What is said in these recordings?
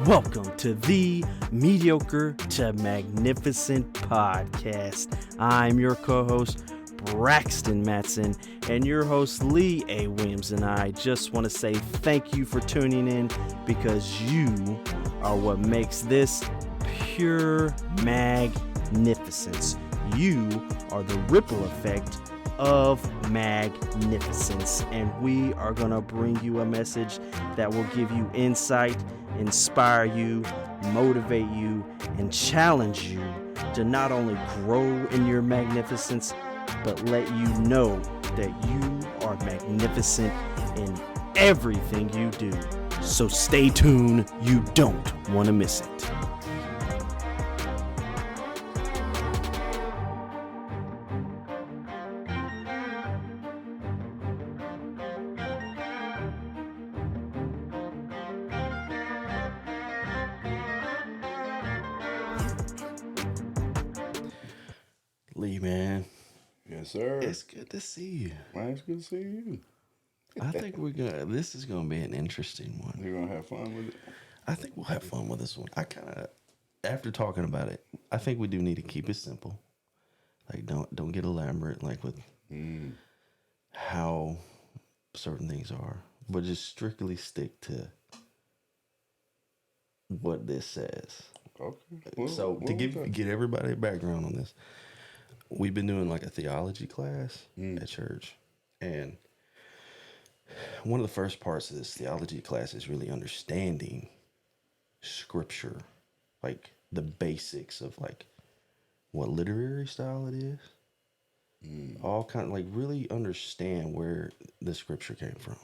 Welcome to the Mediocre to Magnificent podcast. I'm your co-host, Braxton Matson, and your host, Lee A. Williams, and I just want to say thank you for tuning in because you are what makes this pure magnificence. You are the ripple effect of magnificence, and we are going to bring you a message that will give you insight, inspire you, motivate you, and challenge you to not only grow in your magnificence, but let you know that you are magnificent in everything you do. So stay tuned, you don't want to miss it. Lee, man, Yes, sir. it's good to see you. Man, it's good to see you. I think this is gonna be an interesting one. You're gonna have fun with it. I think we'll have fun with this one. After talking about it, I think we do need to keep it simple. Like, don't get elaborate, like with how certain things are, but just strictly stick to what this says. Okay. So to get everybody a background on this, we've been doing like a theology class at church, and one of the first parts of this theology class is really understanding scripture, like the basics of like what literary style it is, all kind of like really understand where the scripture came from,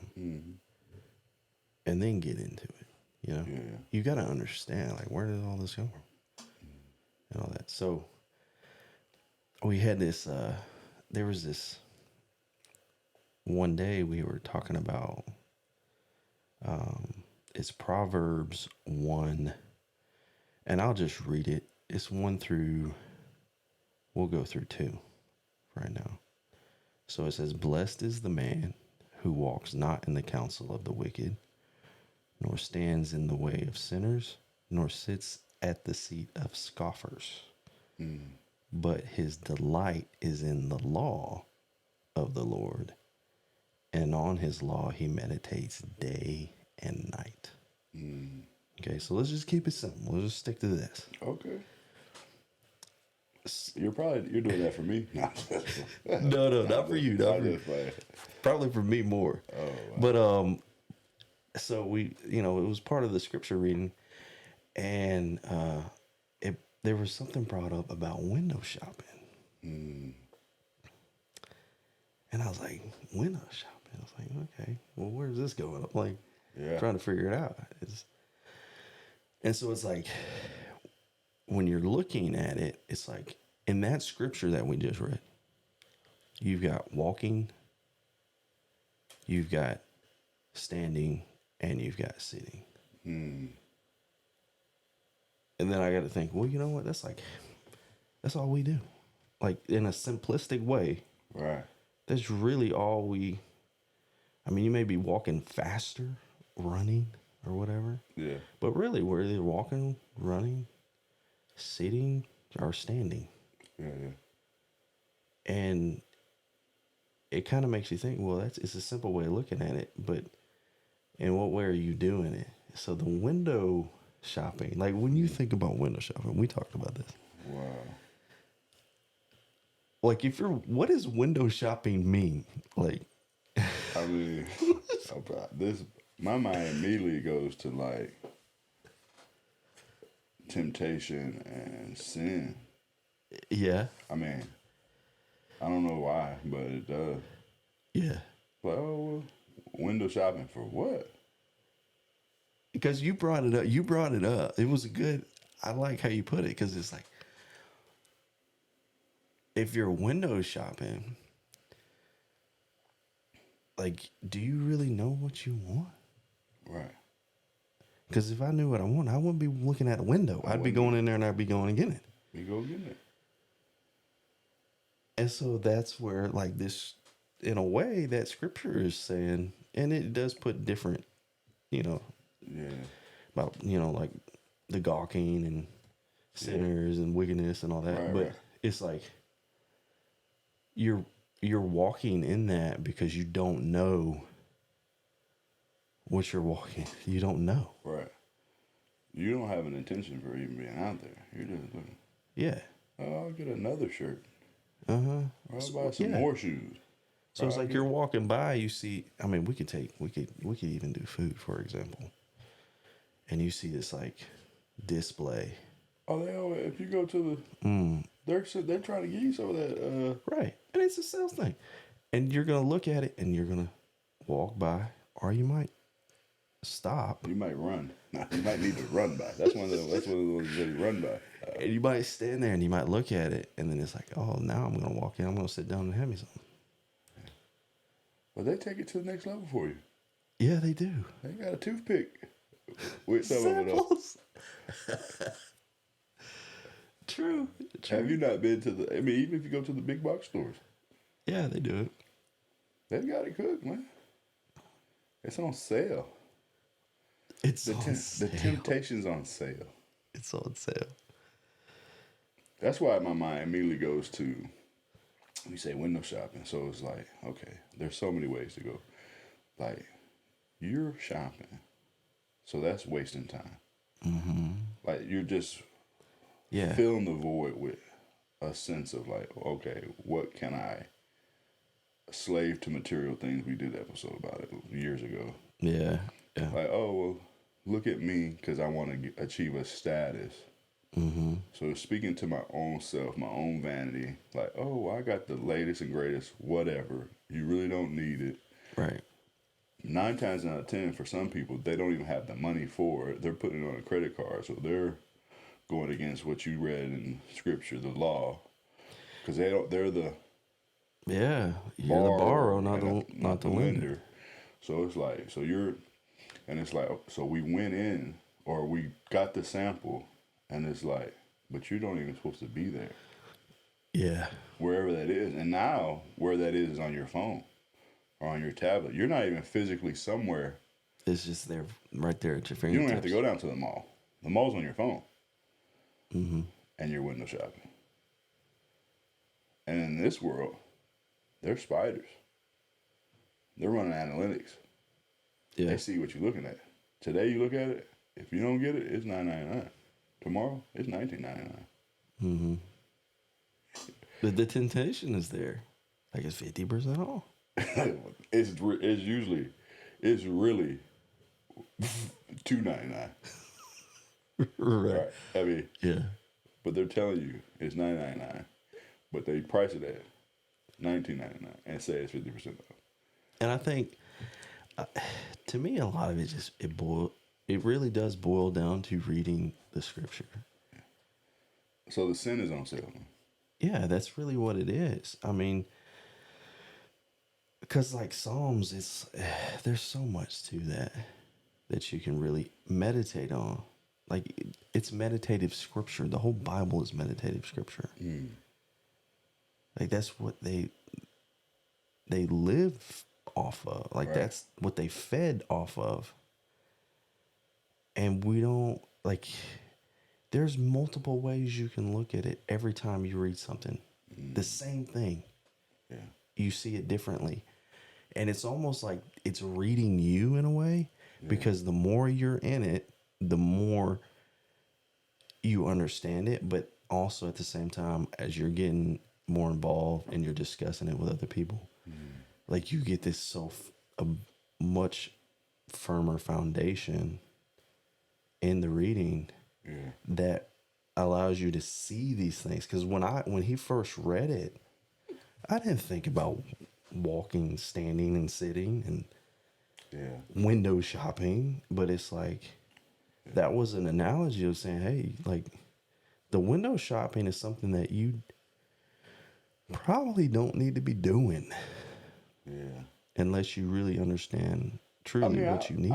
and then get into it. You know, you got to understand like where did all this come from and all that. So we had this. There was this one day we were talking about. It's Proverbs 1, and I'll just read it. It's 1 through. We'll go through 2 right now. So it says, "Blessed is the man who walks not in the counsel of the wicked, nor stands in the way of sinners, nor sits at the seat of scoffers. But his delight is in the law of the Lord, and on his law he meditates day and night." Okay, so let's just keep it simple. Let's just stick to this. Okay. You're doing that for me. No, not for you. Not for you. Probably for me more. Oh, wow. But so we, it was part of the scripture reading, and there was something brought up about window shopping. And I was like, window shopping? I was like, okay, well, where's this going? I'm like, trying to figure it out. And so it's like, when you're looking at it, it's like, in that scripture that we just read, you've got walking, you've got standing, and you've got sitting. And then I got to think, well, you know what? That's all we do. Like, in a simplistic way. Right. That's really all we. I mean, you may be walking faster, running, or whatever. Yeah. But really, we're either walking, running, sitting, or standing. Yeah. And it kind of makes you think, well, it's a simple way of looking at it, but in what way are you doing it? So the window shopping, like when you think about window shopping, we talked about this. Wow. Like, what does window shopping mean? Like, I mean, my mind immediately goes to like temptation and sin. Yeah. I mean, I don't know why, but it does. Yeah. Well, window shopping for what? Because you brought it up. It was I like how you put it, because it's like, if you're window shopping, like, do you really know what you want? Right. Because if I knew what I want, I wouldn't be looking at a window. I'd be going in there and I'd be going and getting it. You go get it. And so that's where, like, this, in a way, that scripture is saying, and it does put different, about, like the gawking and sinners and wickedness and all that. Right, But right. it's like you're walking in that because you don't know what you're walking. You don't know. Right. You don't have an intention for even being out there. You're just looking. Yeah. Oh, I'll get another shirt. Uh-huh. Or I'll buy some more shoes. So it's like you're walking by, you see, I mean, we could even do food, for example. And you see this like display. Oh, they always, if you go to the, they're trying to give you some of that. Right. And it's a sales thing. And you're going to look at it and you're going to walk by, or you might stop. You might run. You might need to run by. That's one of the ones that you run by. And you might stand there and you might look at it, and then it's like, oh, now I'm going to walk in. I'm going to sit down and have me something. But they take it to the next level for you. Yeah, they do. They got a toothpick with some of it on. True. Have you not been to the? I mean, even if you go to the big box stores, yeah, they do it. they got it cooked, man. It's on sale. The Temptation's on sale. It's on sale. That's why my mind immediately goes to, we say window shopping. So it's like, okay, there's so many ways to go. Like, you're shopping, so that's wasting time. Mm-hmm. Like, you're just filling the void with a sense of like, okay, what can I slave to material things? We did an episode about it years ago. Yeah. Like, oh, well, look at me because I want to achieve a status. Mm-hmm. So speaking to my own self, my own vanity, like, oh, I got the latest and greatest whatever. You really don't need it. Right. 9 times out of 10, for some people, they don't even have the money for it. They're putting it on a credit card. So they're going against what you read in scripture, the law. Because they're the... Yeah, you're the borrower, not the lender. So it's like, and it's like, so we went in, or we got the sample, and it's like, but you don't even supposed to be there. Yeah. Wherever that is. And now, where that is on your phone or on your tablet. You're not even physically somewhere. It's just there, right there at your fingertips. You don't have to go down to the mall. The mall's on your phone. Mm-hmm. And you're window shopping. And in this world, they're spiders. They're running analytics. Yeah. They see what you're looking at. Today you look at it. If you don't get it, it's $9.99. Tomorrow, it's $19.99. Mm-hmm. But the temptation is there. Like it's 50% off. It's really $2.99. Right. I mean, yeah. But they're telling you it's $9.99, but they price it at $19.99 and say it's 50% off. And I think, to me, a lot of it just it really does boil down to reading the scripture. So the sin is on sale. Yeah, that's really what it is. I mean, because like Psalms, there's so much to that you can really meditate on. Like it's meditative scripture. The whole Bible is meditative scripture. Mm. Like that's what they live off of. Like that's what they fed off of. And we don't there's multiple ways you can look at it every time you read something. Mm. The same thing. Yeah. You see it differently. And it's almost like it's reading you in a way, because the more you're in it, the more you understand it, but also at the same time, as you're getting more involved and you're discussing it with other people, like you get this a much firmer foundation in the reading that allows you to see these things. Because when he first read it, I didn't think about walking, standing, and sitting, and window shopping, but it's like that was an analogy of saying, hey, like the window shopping is something that you probably don't need to be doing. Yeah. Unless you really understand truly what you need.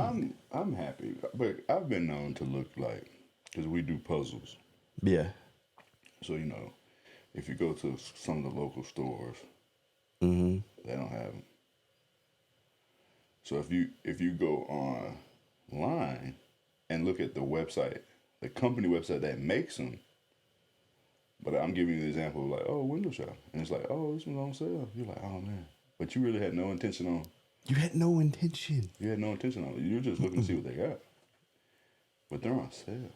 I'm happy, but I've been known to look like, because we do puzzles. Yeah. So, if you go to some of the local stores, they don't have them. So if you go online, and look at the website, the company website that makes them. But I'm giving you the example of like, oh, window shop. And it's like, oh, this one's on sale. You're like, oh, man. But you really had no intention on. You had no intention. You had no intention on it. You're just looking to see what they got. But they're on sale.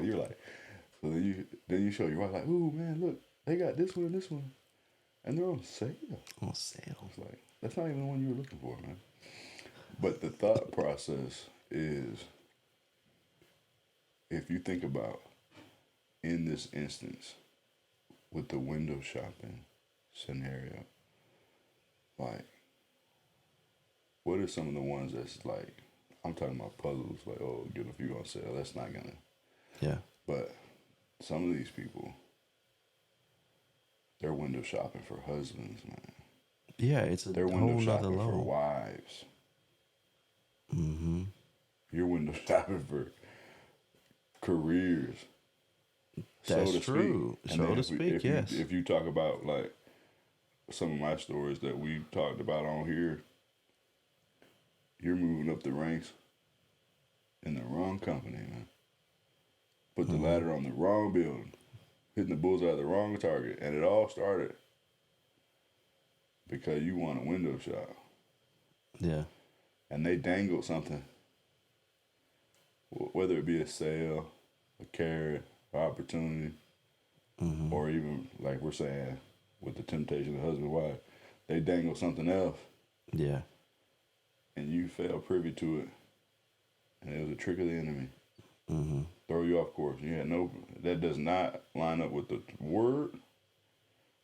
You're like, so then you show your wife like, ooh, man, look, they got this one and this one. And they're on sale. On sale. It's like, that's not even the one you were looking for, man. But the thought process is, if you think about, in this instance, with the window shopping scenario, like, what are some of the ones that's like, I'm talking about puzzles, like, oh, get a few on sale, that's not gonna. Yeah. But some of these people, they're window shopping for husbands, man. Yeah, it's a they're whole window nother shopping level. for wives. Mm-hmm. You're window shopping for careers. That's so to true. Speak. So to speak, yes. If you talk about like some of my stories that we talked about on here, you're moving up the ranks in the wrong company, man. Put the ladder on the wrong building, hitting the bullseye at the wrong target, and it all started because you want a window shop. Yeah. And they dangled something, whether it be a sale, a carrot, opportunity, or even like we're saying with the temptation of husband and wife, they dangle something else. Yeah. And you fell privy to it, and it was a trick of the enemy. Mm-hmm. Throw you off course. You had that does not line up with the word.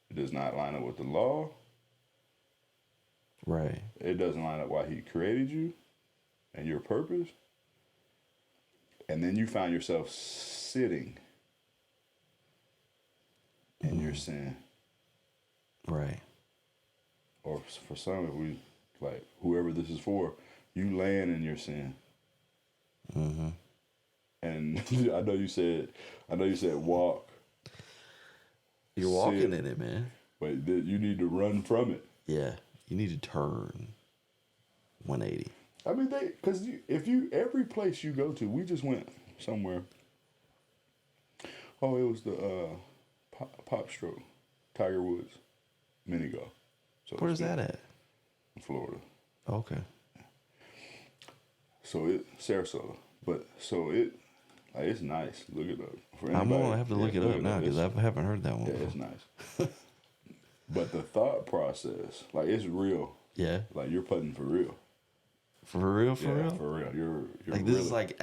It does not line up with the law. Right. It doesn't line up why he created you and your purpose. And then you find yourself sitting in your sin. Right. Or for some, if we, like, whoever this is for, you laying in your sin. Mm-hmm. And I know you said walk. You're walking in it, man. But you need to run from it. Yeah. You need to turn 180. I mean, because every place you go to, we just went somewhere. Oh, it was the Pop Stroke, Tiger Woods, mini golf. So where's that at? In Florida. Okay. So Sarasota, it's nice. Look it up. For I'm gonna have to look it up now because I haven't heard that one. Yeah, it's nice. But the thought process, like, it's real. Yeah. Like, you're putting for real. For real? For real? For real. You're like, this is like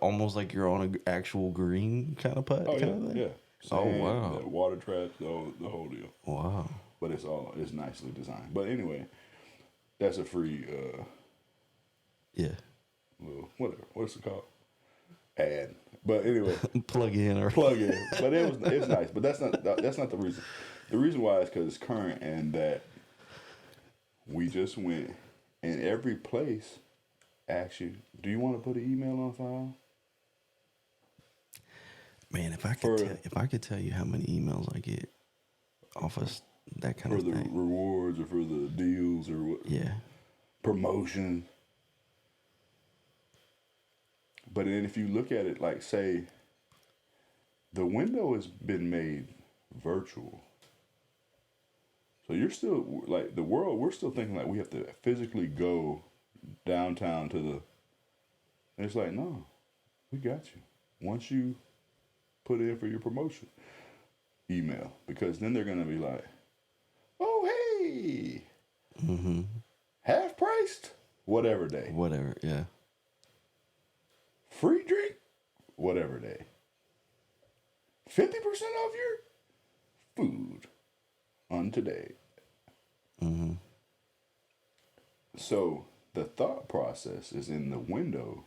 almost like you're on an actual green kind of putt. Oh, kind of thing? Yeah. Sand, wow. The water traps, the whole deal. Wow. But it's nicely designed. But anyway, that's a free yeah. little whatever. What's it called? Ad. But anyway, plug in. But it's nice. But that's not the reason. The reason why is because it's current and that we just went and every place asks you, do you want to put an email on file? Man, if I could tell you how many emails I get off of that kind of thing. For the rewards or for the deals or what? Yeah. Promotion. But then if you look at it, like, say, the window has been made virtual. So you're still, like, the world, we're still thinking like we have to physically go downtown to the, and it's like, no, we got you. Once you put in for your promotion, email, because then they're going to be like, oh, hey, half priced, whatever day. Whatever, yeah. Free drink, whatever day. 50% off your food on today. Mm-hmm. So the thought process is in the window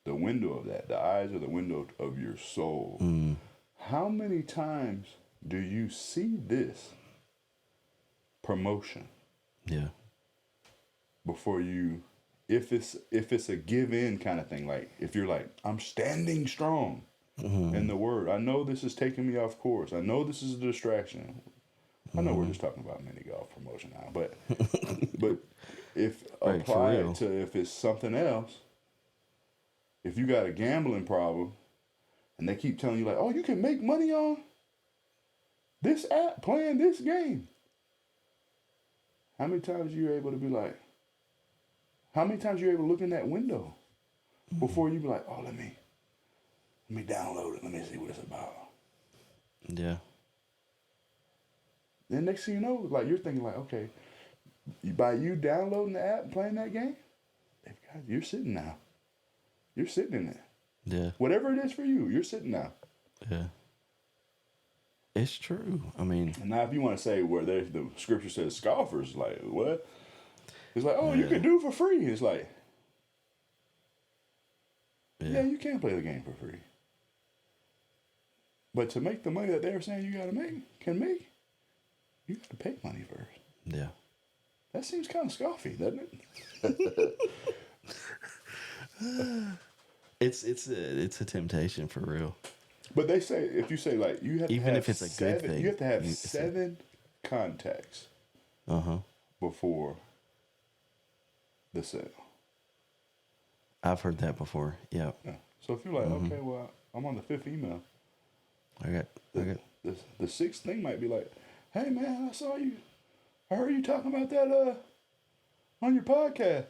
of that. The eyes are the window of your soul. Mm. How many times do you see this promotion? Yeah. Before you, if it's a give in kind of thing, like if you're like, I'm standing strong in the word. I know this is taking me off course. I know this is a distraction. I know we're just talking about mini golf promotion now, but if right, apply it to if it's something else, if you got a gambling problem and they keep telling you like, oh, you can make money on this app playing this game. How many times are you able to be like, how many times are you able to look in that window before you be like, oh, let me download it. Let me see what it's about. Yeah. Then next thing you know, like you're thinking like, okay, by you downloading the app and playing that game, you're sitting now. You're sitting in it. Yeah. Whatever it is for you, you're sitting now. Yeah. It's true. I mean, and now if you want to say where the scripture says scoffers, like what? It's like, oh, Yeah. you can do it for free. It's like, yeah. you can play the game for free. But to make the money that they were saying you got to make, you got to pay money first. Yeah. That seems kind of scoffy, doesn't it? It's a temptation for real. But they say, if you say like, you have to Even have if it's a good thing, you have to have you- 7 contacts Uh-huh. before the sale. I've heard that before. Yeah. Yeah. So if you're like, okay, well, I'm on the 5th email. I got The 6th thing might be like, hey man, I heard you talking about that on your podcast.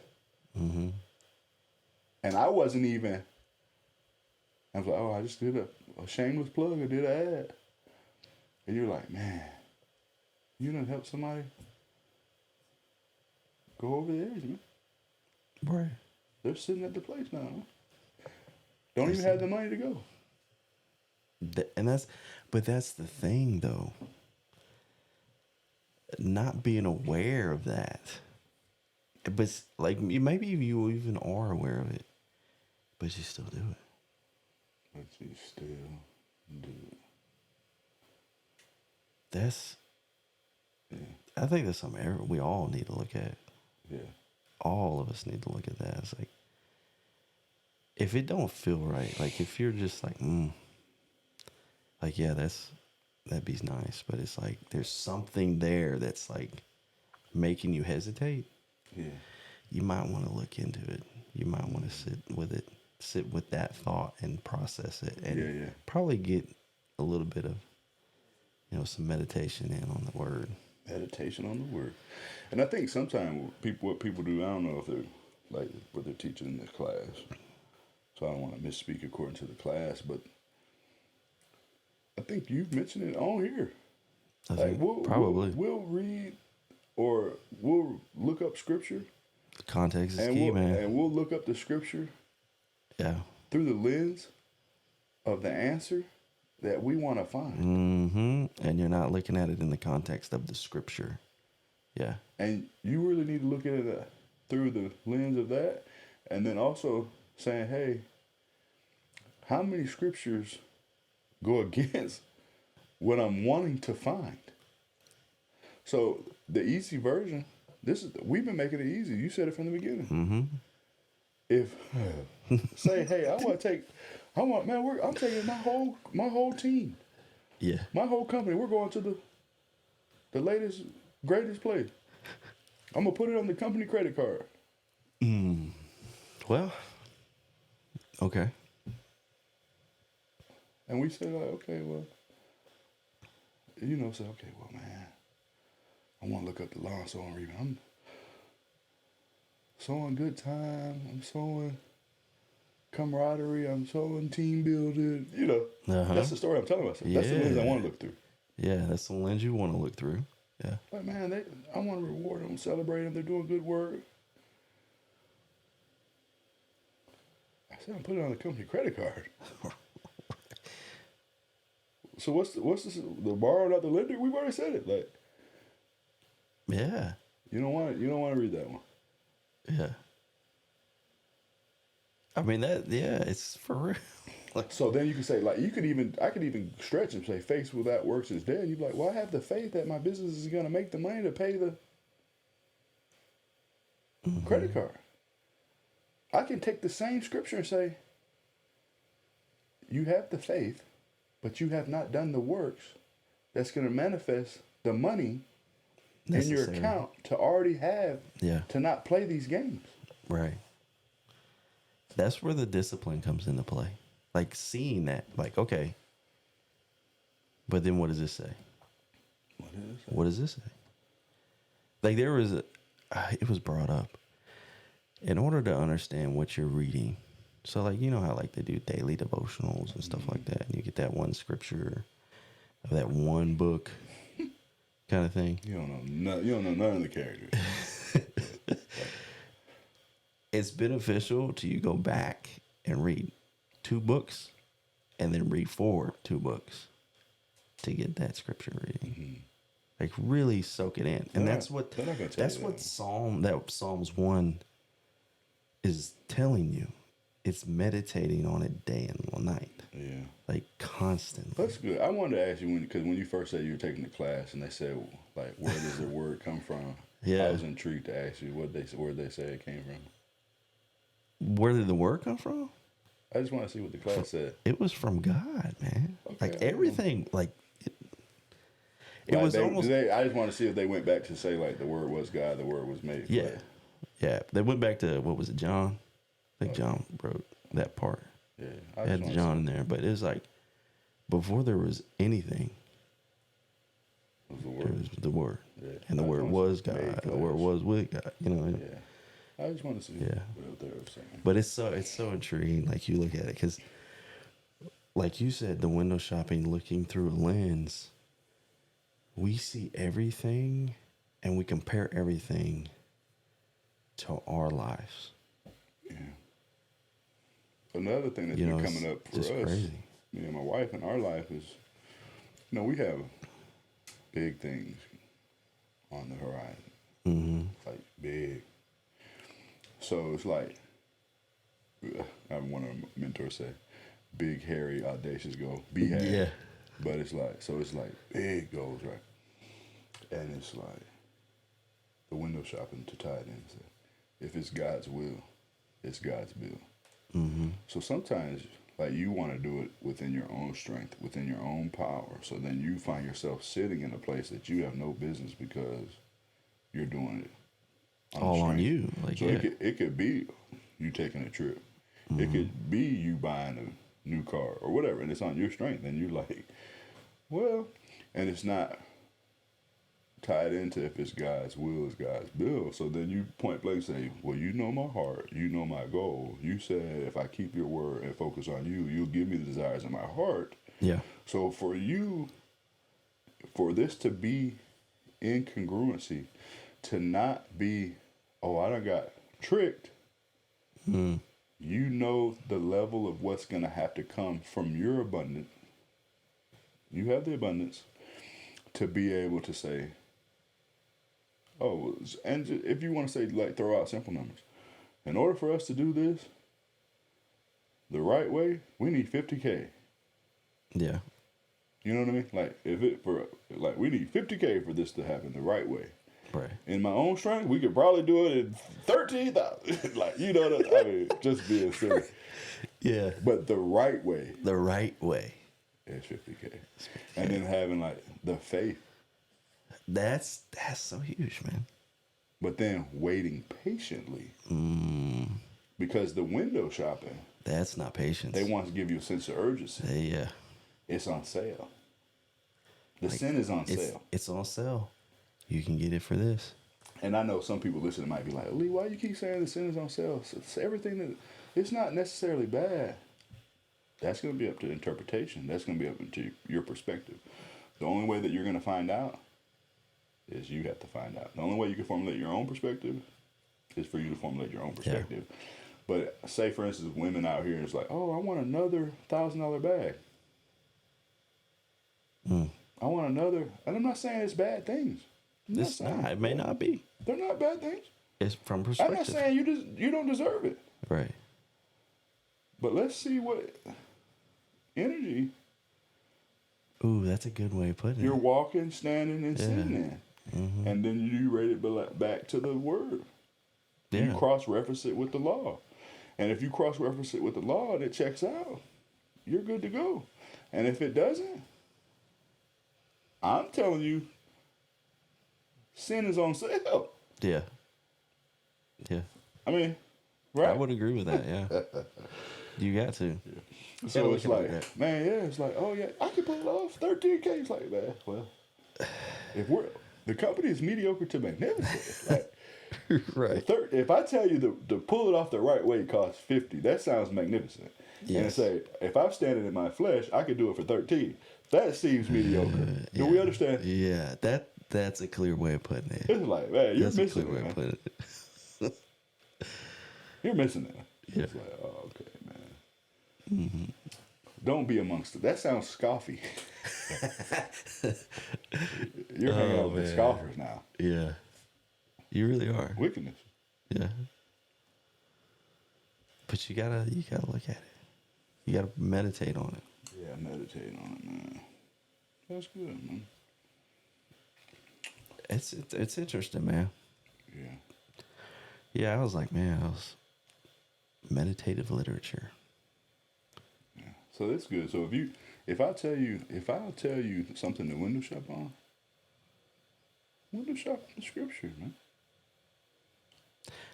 Mm-hmm. And I wasn't even. I was like, oh, I just did a shameless plug. I did an ad. And you're like, man, you done help somebody go over the edge, man. Right. They're sitting at the place now. Man. Don't even have the money to go. But that's the thing, though. Not being aware of that. But like maybe you even are aware of it, but you still do it. But you still do it. I think that's something we all need to look at. Yeah. All of us need to look at that. It's like, if it don't feel right, like if you're just like, like, yeah, that'd be nice, but it's like there's something there that's like making you hesitate. Yeah. You might want to look into it. You might want to sit with that thought and process it, and probably get a little bit of, some meditation in on the word. Meditation on the word. And I think sometimes what people do, I don't know if they're like what they're teaching in the class. So I don't want to misspeak according to the class, but I think you've mentioned it on here. We'll read or we'll look up scripture. Context is key, man. And we'll look up the scripture through the lens of the answer that we want to find. Mm-hmm. And you're not looking at it in the context of the scripture. Yeah. And you really need to look at it through the lens of that. And then also saying, hey, how many scriptures go against what I'm wanting to find? So the easy version, we've been making it easy. You said it from the beginning. Mm-hmm. If say, hey, I'm taking my whole team. Yeah. My whole company, we're going to the latest, greatest place. I'm gonna put it on the company credit card. Well, okay. And we say like, okay, well, say, okay, well, man, I want to look up the law, so I'm reading. I'm sowing good time. I'm sowing camaraderie. I'm sowing team building. That's the story I'm telling myself. That's the lens I want to look through. Yeah, that's the lens you want to look through. Yeah. Like, man, I want to reward them, celebrate them. They're doing good work. I said, I'm putting it on the company credit card. So what's the borrower, not the lender? We've already said it. Like, yeah. You don't want to read that one. Yeah. I mean it's for real. So then you can say, like, I could even stretch and say, faith without works is dead. You'd be like, well, I have the faith that my business is going to make the money to pay the credit card. I can take the same scripture and say, you have the faith, but you have not done the works that's going to manifest the money in your account to already have to not play these games. Right. That's where the discipline comes into play. Like seeing that, like, okay, but then what does this say? What does this say? Like there was it was brought up. In order to understand what you're reading, so like you know how like they do daily devotionals and stuff like that, and you get that one scripture of that one book kind of thing. You don't know none of the characters. It's beneficial to you go back and read 2 books and then read forward 2 books to get that scripture reading. Like really soak it in. And that's what Psalms 1 is telling you. It's meditating on it day and night. Yeah. Like constantly. That's good. I wanted to ask you because when you first said you were taking the class and they said like where does the word come from? Yeah. I was intrigued to ask you where they say it came from. Where did the word come from? I just want to see what the class said. It was from God, man. Okay, like everything, like it like was almost. I just want to see if they went back to say like the word was God, the word was made. Yeah, yeah. They went back to what was it, John? I think John wrote that part. Yeah, I had John in there, but it was like before there was anything. It was the word. It was the word, yeah. and the word was God. And the word was with God. You know. Yeah. I just want to see what they were saying. But it's so intriguing. Like you look at it, because, like you said, the window shopping, looking through a lens, we see everything, and we compare everything to our lives. Yeah. Another thing that's been coming up for us, crazy. Me and my wife, in our life is, we have big things on the horizon, like big. So it's like, I have one of my mentors say, big, hairy, audacious goal. Be happy. Yeah. But it's like big goals, right? And it's like the window shopping to tie it in. So if it's God's will, it's God's bill. Mm-hmm. So sometimes, like, you want to do it within your own strength, within your own power. So then you find yourself sitting in a place that you have no business because you're doing it. All on you. Like, so it could be you taking a trip. Mm-hmm. It could be you buying a new car or whatever, and it's on your strength. And you're like, well, and it's not tied into if it's God's will, it's God's bill. So then you point blank say, well, you know my heart, you know my goal. You said if I keep your word and focus on you, you'll give me the desires of my heart. Yeah. So for this to be incongruency, to not be, oh, I done got tricked. You know the level of what's going to have to come from your abundance. You have the abundance to be able to say, oh, and if you want to say, like, throw out simple numbers. In order for us to do this the right way, we need 50K. Yeah. You know what I mean? Like, we need 50K for this to happen the right way. Right. In my own strength, we could probably do it in 13,000. Like, you know what I mean? Just being silly. Yeah. But the right way. The right way. Is 50K. And then having, like, the faith. That's so huge, man. But then waiting patiently. Because the window shopping. That's not patience. They want to give you a sense of urgency. Yeah. It's on sale. The sin is on sale. It's on sale. You can get it for this. And I know some people listening might be like, Lee, why you keep saying the sin is on sale? It's everything that, it's not necessarily bad. That's going to be up to interpretation. That's going to be up to your perspective. The only way that you're going to find out is you have to find out. The only way you can formulate your own perspective is for you to formulate your own perspective. Yeah. But say, for instance, women out here is like, oh, I want another $1,000 bag. I want another, and I'm not saying it's bad things. It's not. It may not be. They're not bad things. It's from perspective. I'm not saying you don't deserve it. Right. But let's see what energy. Ooh, that's a good way of putting it. You're walking, standing, and sitting in. Mm-hmm. And then you read it back to the word. Yeah. You cross-reference it with the law. And if you cross-reference it with the law and it checks out, you're good to go. And if it doesn't, I'm telling you, sin is on sale. Yeah. Yeah. I mean, Right. I would agree with that. Yeah. You got to. Yeah. So it's like, man, it's like, oh yeah, I can pull it off. 13K. It's like, man, well, if the company is mediocre to magnificent, like, right. If I tell you to pull it off the right way costs 50, that sounds magnificent. Yes. And say, if I'm standing in my flesh, I could do it for 13. That seems mediocre. Do we understand? Yeah, that's a clear way of putting it. It's like, man, you're That's missing a clear way it. of putting it. You're missing it. Yeah. It's like, oh, okay, man. Mm-hmm. Don't be amongst it. That sounds scoffy. You're hanging out with the scoffers now. Yeah. You really are. Wickedness. Yeah. But you gotta look at it. You gotta meditate on it. Yeah, meditate on it, man. That's good, man. It's interesting, man. Yeah. Yeah, I was like, man, I was meditative literature. Yeah. So that's good. So if I tell you something to window shop on scripture, man.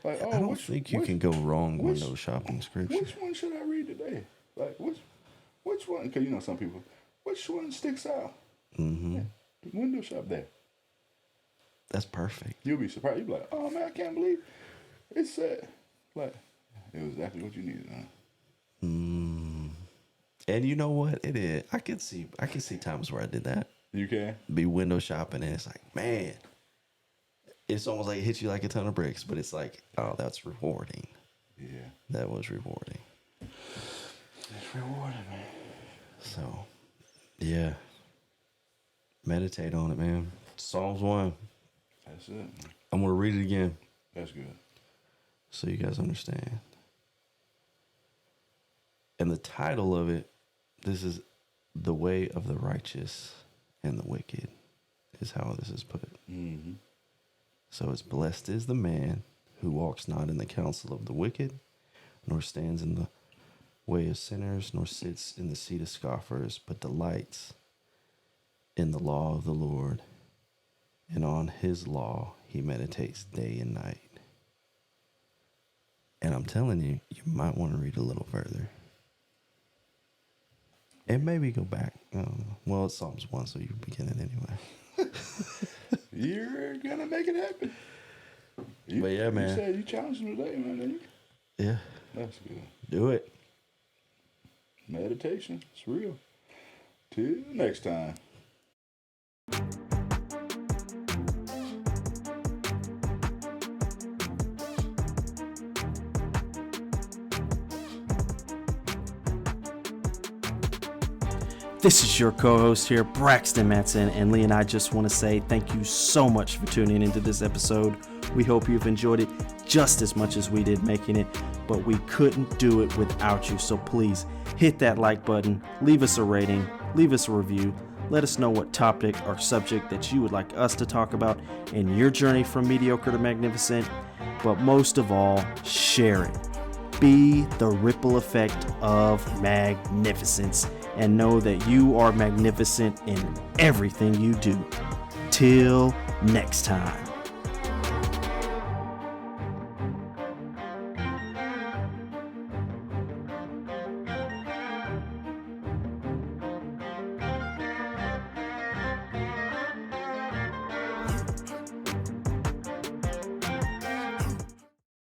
Like, I don't think you can go wrong window shopping scripture. Which one should I read today? Like, which one? Because some people, which one sticks out? Mm-hmm. Yeah, window shop there. That's perfect. You'll be surprised. You'll be like, oh man, I can't believe it said. Like, it was exactly what you needed, huh? And you know what? It is. I can see times where I did that. You can? Be window shopping and it's like, man. It's almost like it hits you like a ton of bricks, but it's like, oh, that's rewarding. Yeah. That was rewarding. It's rewarding, man. So, yeah. Meditate on it, man. Psalms 1. That's it, man. I'm going to read it again. That's good. So you guys understand. And the title of it, this is The Way of the Righteous and the Wicked, is how this is put. Mm-hmm. So it's blessed is the man who walks not in the counsel of the wicked, nor stands in the way of sinners, nor sits in the seat of scoffers, but delights in the law of the Lord. And on his law he meditates day and night. And I'm telling you, you might want to read a little further. And maybe go back. Well, it's Psalms 1, so you begin it anyway. You're gonna make it happen. But yeah, man. You said you challenged me today, man, didn't you? Yeah. That's good. Do it. Meditation. It's real. Till next time. This is your co-host here, Braxton Matson, and Lee and I just want to say thank you so much for tuning into this episode. We hope you've enjoyed it just as much as we did making it, but we couldn't do it without you. So please hit that like button, leave us a rating, leave us a review. Let us know what topic or subject that you would like us to talk about in your journey from mediocre to magnificent. But most of all, share it. Be the ripple effect of magnificence and know that you are magnificent in everything you do. Till next time.